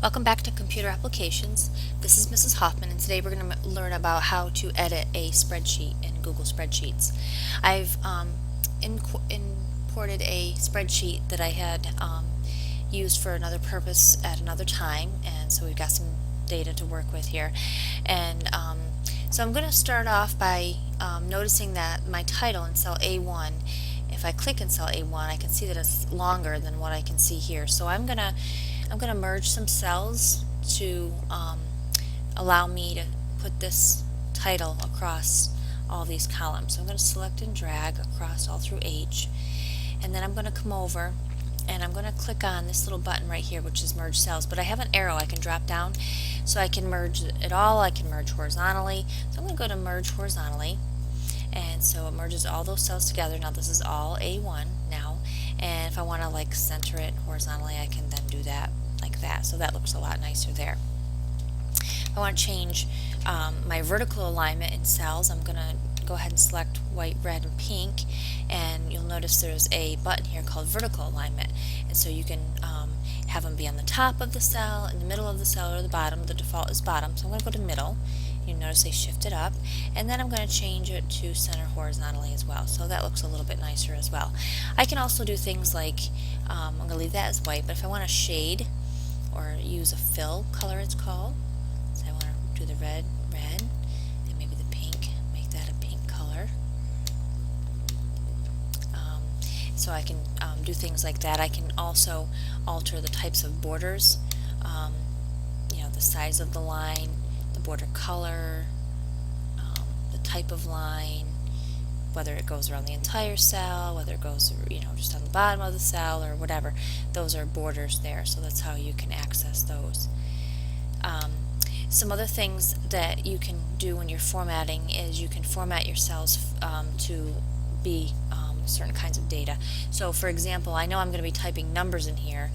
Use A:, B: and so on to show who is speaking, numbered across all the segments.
A: Welcome back to Computer Applications. This is Mrs. Hoffman, and today we're going to learn about how to edit a spreadsheet in Google Spreadsheets. I've imported a spreadsheet that I had used for another purpose at another time, and so we've got some data to work with here. And so I'm going to start off by noticing that my title in cell A1, if I click in cell A1, I can see that it's longer than what I can see here. So I'm going to merge some cells to allow me to put this title across all these columns. So I'm going to select and drag across all through H, and then I'm going to come over and I'm going to click on this little button right here, which is merge cells, but I have an arrow I can drop down so I can merge it all. I can merge horizontally, so I'm going to go to merge horizontally, and so it merges all those cells together. Now this is all A1 now, and if I want to like center it horizontally, I can then do that like that, so that looks a lot nicer there. If I want to change my vertical alignment in cells, I'm going to go ahead and select white, red, and pink, and you'll notice there's a button here called vertical alignment, and so you can have them be on the top of the cell, in the middle of the cell, or the bottom. The default is bottom, so I'm going to go to middle. You notice they shifted up, and then I'm going to change it to center horizontally as well, so that looks a little bit nicer as well. I can also do things like, I'm going to leave that as white, but if I want to shade or use a fill color, it's called, so I want to do the red, and maybe the pink, make that a pink color. So I can do things like that. I can also alter the types of borders, the size of the line, the border color, the type of line, whether it goes around the entire cell, whether it goes just on the bottom of the cell or whatever. Those are borders there, so that's how you can access those. Some other things that you can do when you're formatting is you can format your cells to be certain kinds of data. So for example, I know I'm going to be typing numbers in here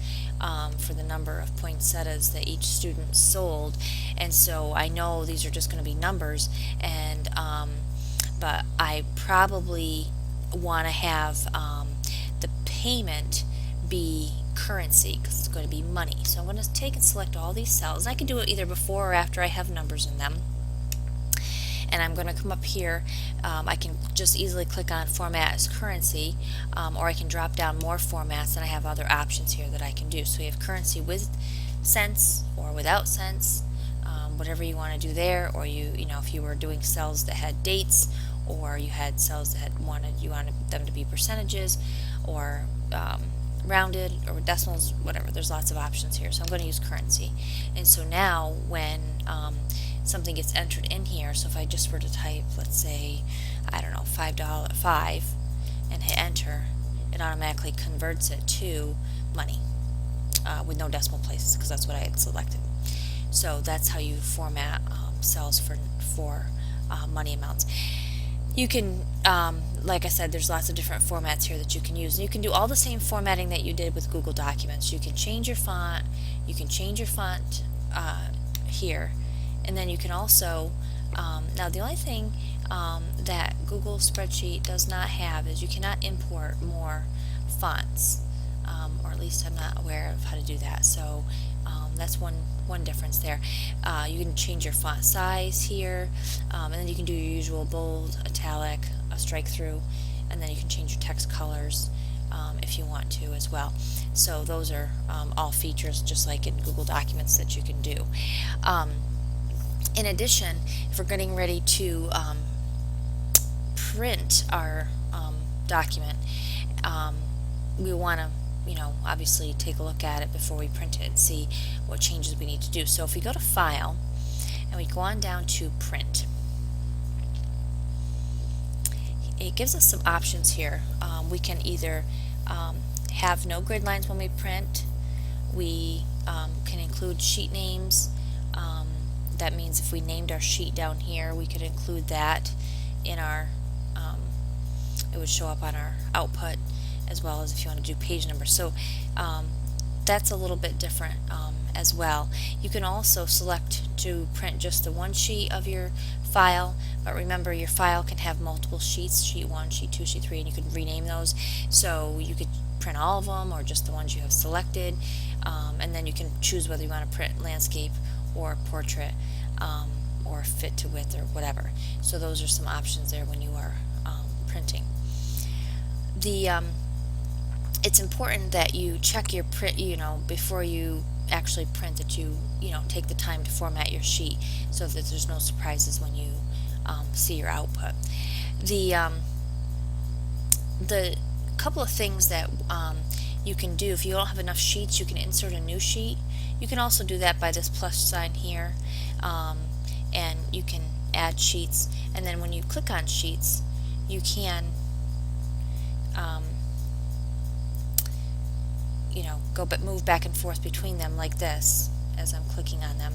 A: for the number of poinsettias that each student sold, and so I know these are just going to be numbers, and but I probably want to have the payment be currency because it's going to be money. So I'm going to take and select all these cells. I can do it either before or after I have numbers in them. And I'm going to come up here. I can just easily click on Format as Currency, or I can drop down more formats, and I have other options here that I can do. So you have currency with cents or without cents, whatever you want to do there. Or if you were doing cells that had dates, or you had cells that you wanted them to be percentages, or rounded, or decimals, whatever. There's lots of options here. So I'm going to use currency. And so now when something gets entered in here, so if I just were to type, let's say, I don't know, $5 and hit enter, it automatically converts it to money with no decimal places, because that's what I had selected. So that's how you format cells for money amounts. You can, like I said, there's lots of different formats here that you can use. And you can do all the same formatting that you did with Google Documents. You can change your font. You can change your font here. And then you can also, now the only thing that Google Spreadsheet does not have is you cannot import more fonts, or at least I'm not aware of how to do that. So that's one difference there. You can change your font size here, and then you can do your usual bold, italic, a strike through, and then you can change your text colors if you want to as well. So those are all features just like in Google Documents that you can do. In addition, if we're getting ready to print our document, we want to obviously take a look at it before we print it and see what changes we need to do. So if we go to File and we go on down to Print, it gives us some options here. We can either have no grid lines when we print. We can include sheet names. That means if we named our sheet down here, we could include that in our, it would show up on our output, as well as if you want to do page numbers. So that's a little bit different as well. You can also select to print just the one sheet of your file, but remember your file can have multiple sheets, sheet 1, sheet 2, sheet 3, and you can rename those. So you could print all of them or just the ones you have selected. and then you can choose whether you want to print landscape or portrait, or fit to width or whatever. So those are some options there when you are printing. It's important that you check your print, before you actually print, that you take the time to format your sheet so that there's no surprises when you see your output. The couple of things that you can do, if you don't have enough sheets, you can insert a new sheet. You can also do that by this plus sign here, and you can add sheets, and then when you click on sheets you can move back and forth between them like this as I'm clicking on them,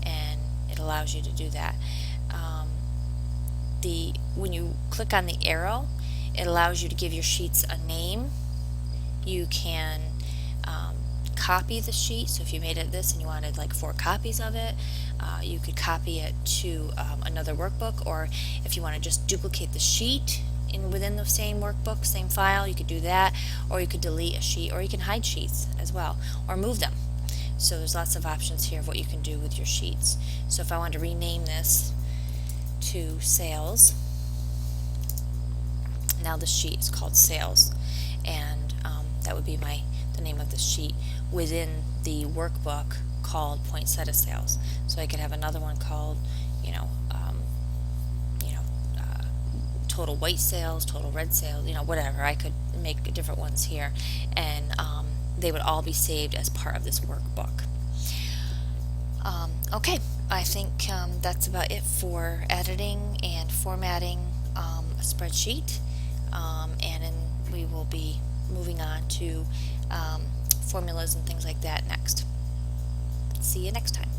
A: and it allows you to do that. When you click on the arrow, it allows you to give your sheets a name. You can copy the sheet, so if you made it this and you wanted like 4 copies of it, you could copy it to another workbook, or if you want to just duplicate the sheet within the same workbook, same file, you could do that, or you could delete a sheet, or you can hide sheets as well, or move them. So there's lots of options here of what you can do with your sheets. So if I wanted to rename this to sales, now the sheet is called sales, and that would be the name of the sheet within the workbook called poinsettia sales. So I could have another one called total white sales, total red sales, whatever. I could make different ones here, and they would all be saved as part of this workbook. Okay, I think that's about it for editing and formatting a spreadsheet, and then we will be moving on to formulas and things like that next. See you next time.